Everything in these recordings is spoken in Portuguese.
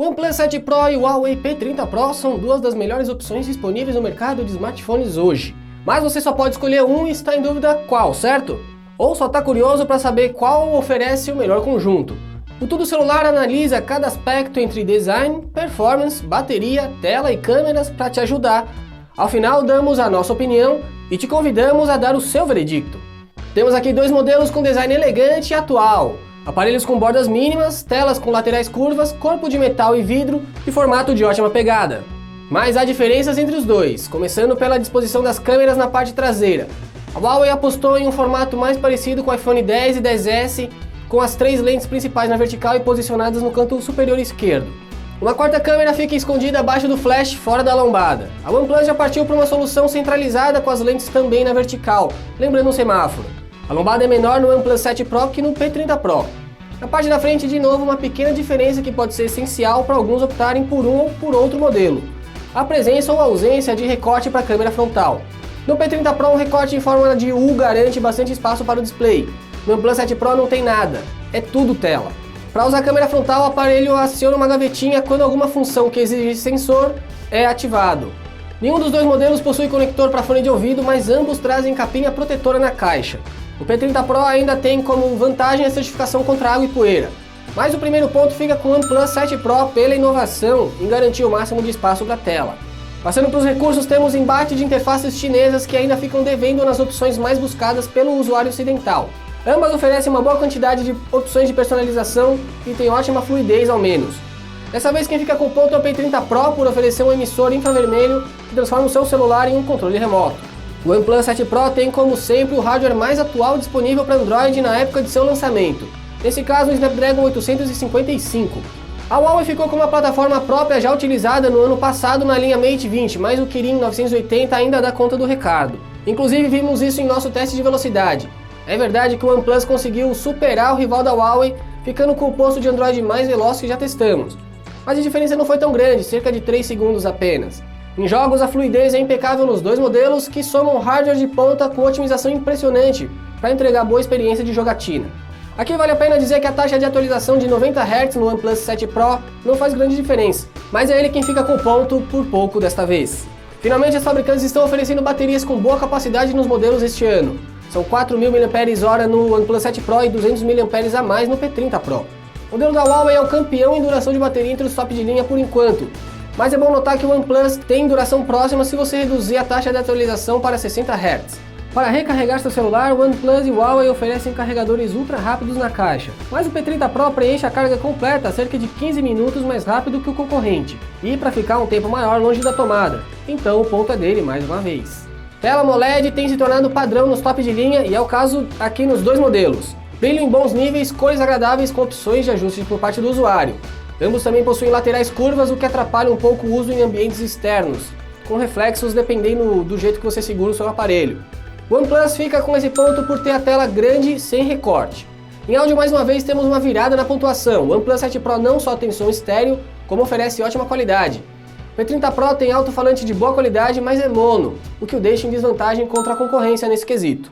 O OnePlus 7 Pro e o Huawei P30 Pro são duas das melhores opções disponíveis no mercado de smartphones hoje. Mas você só pode escolher um e está em dúvida qual, certo? Ou só está curioso para saber qual oferece o melhor conjunto. O Tudo Celular analisa cada aspecto entre design, performance, bateria, tela e câmeras para te ajudar. Ao final damos a nossa opinião e te convidamos a dar o seu veredicto. Temos aqui dois modelos com design elegante e atual. Aparelhos com bordas mínimas, telas com laterais curvas, corpo de metal e vidro e formato de ótima pegada. Mas há diferenças entre os dois, começando pela disposição das câmeras na parte traseira. A Huawei apostou em um formato mais parecido com o iPhone X e XS, com as três lentes principais na vertical e posicionadas no canto superior esquerdo. Uma quarta câmera fica escondida abaixo do flash, fora da lombada. A OnePlus já partiu para uma solução centralizada com as lentes também na vertical, lembrando um semáforo. A lombada é menor no OnePlus 7 Pro que no P30 Pro. Na parte da frente, de novo, uma pequena diferença que pode ser essencial para alguns optarem por um ou por outro modelo. A presença ou ausência de recorte para a câmera frontal. No P30 Pro, um recorte em forma de U garante bastante espaço para o display. No OnePlus 7 Pro não tem nada, é tudo tela. Para usar a câmera frontal, o aparelho aciona uma gavetinha quando alguma função que exige sensor é ativado. Nenhum dos dois modelos possui conector para fone de ouvido, mas ambos trazem capinha protetora na caixa. O P30 Pro ainda tem como vantagem a certificação contra água e poeira. Mas o primeiro ponto fica com o OnePlus 7 Pro pela inovação em garantir o máximo de espaço para a tela. Passando para os recursos, temos embate de interfaces chinesas que ainda ficam devendo nas opções mais buscadas pelo usuário ocidental. Ambas oferecem uma boa quantidade de opções de personalização e tem ótima fluidez ao menos. Dessa vez quem fica com o ponto é o P30 Pro por oferecer um emissor infravermelho que transforma o seu celular em um controle remoto. O OnePlus 7 Pro tem, como sempre, o hardware mais atual disponível para Android na época de seu lançamento. Nesse caso, o Snapdragon 855. A Huawei ficou com uma plataforma própria já utilizada no ano passado na linha Mate 20, mas o Kirin 980 ainda dá conta do recado. Inclusive vimos isso em nosso teste de velocidade. É verdade que o OnePlus conseguiu superar o rival da Huawei, ficando com o posto de Android mais veloz que já testamos. Mas a diferença não foi tão grande, cerca de 3 segundos apenas. Em jogos, a fluidez é impecável nos dois modelos, que somam hardware de ponta com otimização impressionante para entregar boa experiência de jogatina. Aqui vale a pena dizer que a taxa de atualização de 90 Hz no OnePlus 7 Pro não faz grande diferença, mas é ele quem fica com o ponto por pouco desta vez. Finalmente, as fabricantes estão oferecendo baterias com boa capacidade nos modelos este ano. São 4.000 mAh no OnePlus 7 Pro e 200 mAh a mais no P30 Pro. O modelo da Huawei é o campeão em duração de bateria entre os top de linha por enquanto, mas é bom notar que o OnePlus tem duração próxima se você reduzir a taxa de atualização para 60 Hz. Para recarregar seu celular, o OnePlus e o Huawei oferecem carregadores ultra rápidos na caixa, mas o P30 Pro preenche a carga completa cerca de 15 minutos mais rápido que o concorrente, e para ficar um tempo maior longe da tomada, então o ponto é dele mais uma vez. Tela AMOLED tem se tornado padrão nos top de linha e é o caso aqui nos dois modelos. Brilho em bons níveis, cores agradáveis com opções de ajuste por parte do usuário. Ambos também possuem laterais curvas, o que atrapalha um pouco o uso em ambientes externos, com reflexos dependendo do jeito que você segura o seu aparelho. O OnePlus fica com esse ponto por ter a tela grande sem recorte. Em áudio, mais uma vez, temos uma virada na pontuação. O OnePlus 7 Pro não só tem som estéreo, como oferece ótima qualidade. O P30 Pro tem alto-falante de boa qualidade, mas é mono, o que o deixa em desvantagem contra a concorrência nesse quesito.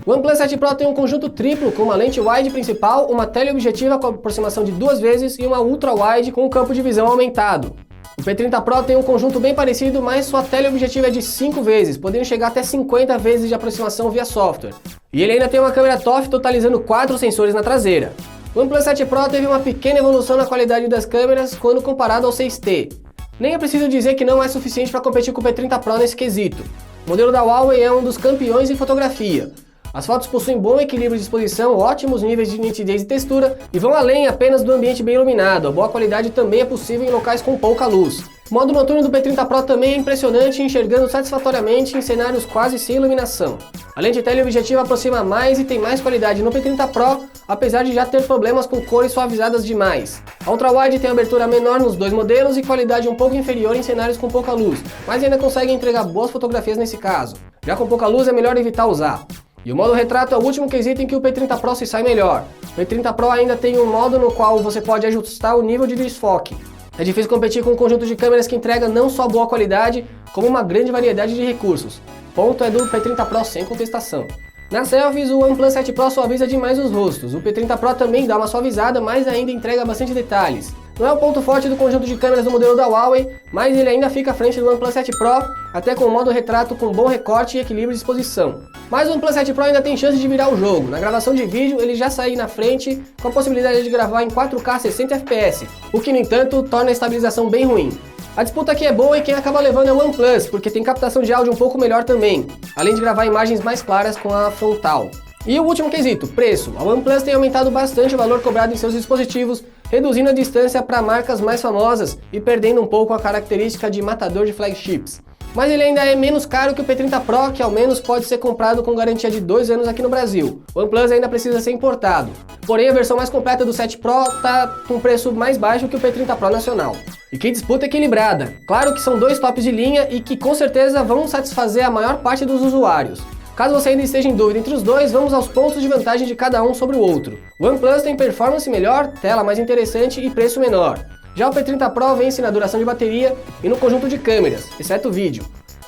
O OnePlus 7 Pro tem um conjunto triplo com uma lente wide principal, uma teleobjetiva com aproximação de 2 vezes e uma ultra-wide com um campo de visão aumentado. O P30 Pro tem um conjunto bem parecido, mas sua teleobjetiva é de 5 vezes, podendo chegar até 50 vezes de aproximação via software. E ele ainda tem uma câmera TOF totalizando 4 sensores na traseira. O OnePlus 7 Pro teve uma pequena evolução na qualidade das câmeras quando comparado ao 6T. Nem é preciso dizer que não é suficiente para competir com o P30 Pro nesse quesito. O modelo da Huawei é um dos campeões em fotografia. As fotos possuem bom equilíbrio de exposição, ótimos níveis de nitidez e textura e vão além apenas do ambiente bem iluminado. A boa qualidade também é possível em locais com pouca luz. O modo noturno do P30 Pro também é impressionante, enxergando satisfatoriamente em cenários quase sem iluminação. A lente teleobjetiva aproxima mais e tem mais qualidade no P30 Pro, apesar de já ter problemas com cores suavizadas demais. A ultra-wide tem abertura menor nos dois modelos e qualidade um pouco inferior em cenários com pouca luz, mas ainda consegue entregar boas fotografias nesse caso. Já com pouca luz é melhor evitar usar. E o modo retrato é o último quesito em que o P30 Pro se sai melhor. O P30 Pro ainda tem um modo no qual você pode ajustar o nível de desfoque. É difícil competir com um conjunto de câmeras que entrega não só boa qualidade, como uma grande variedade de recursos. Ponto é do P30 Pro sem contestação. Nas selfies, o OnePlus 7 Pro suaviza demais os rostos. O P30 Pro também dá uma suavizada, mas ainda entrega bastante detalhes. Não é o ponto forte do conjunto de câmeras do modelo da Huawei, mas ele ainda fica à frente do OnePlus 7 Pro, até com o modo retrato com bom recorte e equilíbrio de exposição. Mas o OnePlus 7 Pro ainda tem chance de virar o jogo. Na gravação de vídeo ele já sai na frente com a possibilidade de gravar em 4K 60 fps, o que no entanto torna a estabilização bem ruim. A disputa aqui é boa e quem acaba levando é o OnePlus, porque tem captação de áudio um pouco melhor também, além de gravar imagens mais claras com a frontal. E o último quesito, preço. A OnePlus tem aumentado bastante o valor cobrado em seus dispositivos, reduzindo a distância para marcas mais famosas e perdendo um pouco a característica de matador de flagships. Mas ele ainda é menos caro que o P30 Pro, que ao menos pode ser comprado com garantia de 2 anos aqui no Brasil. O OnePlus ainda precisa ser importado. Porém, a versão mais completa do 7 Pro está com preço mais baixo que o P30 Pro nacional. E que disputa equilibrada. Claro que são dois tops de linha e que com certeza vão satisfazer a maior parte dos usuários. Caso você ainda esteja em dúvida entre os dois, vamos aos pontos de vantagem de cada um sobre o outro. O OnePlus tem performance melhor, tela mais interessante e preço menor. Já o P30 Pro vence na duração de bateria e no conjunto de câmeras, exceto o vídeo.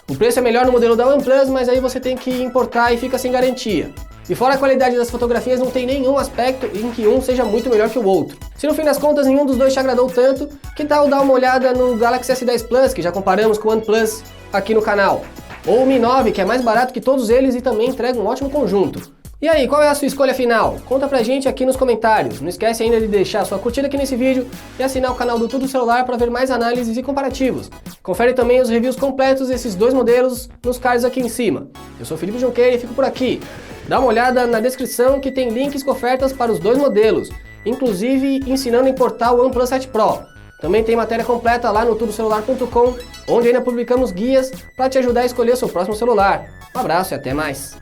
O preço é melhor no modelo da OnePlus, mas aí você tem que importar e fica sem garantia. E fora a qualidade das fotografias, não tem nenhum aspecto em que um seja muito melhor que o outro. Se no fim das contas nenhum dos dois te agradou tanto, que tal dar uma olhada no Galaxy S10 Plus, que já comparamos com o OnePlus aqui no canal? Ou o Mi 9, que é mais barato que todos eles e também entrega um ótimo conjunto. E aí, qual é a sua escolha final? Conta pra gente aqui nos comentários. Não esquece ainda de deixar sua curtida aqui nesse vídeo e assinar o canal do Tudo Celular para ver mais análises e comparativos. Confere também os reviews completos desses dois modelos nos cards aqui em cima. Eu sou Felipe Junqueira e fico por aqui. Dá uma olhada na descrição que tem links com ofertas para os dois modelos, inclusive ensinando a importar o OnePlus 7 Pro. Também tem matéria completa lá no tudocelular.com, onde ainda publicamos guias para te ajudar a escolher o seu próximo celular. Um abraço e até mais!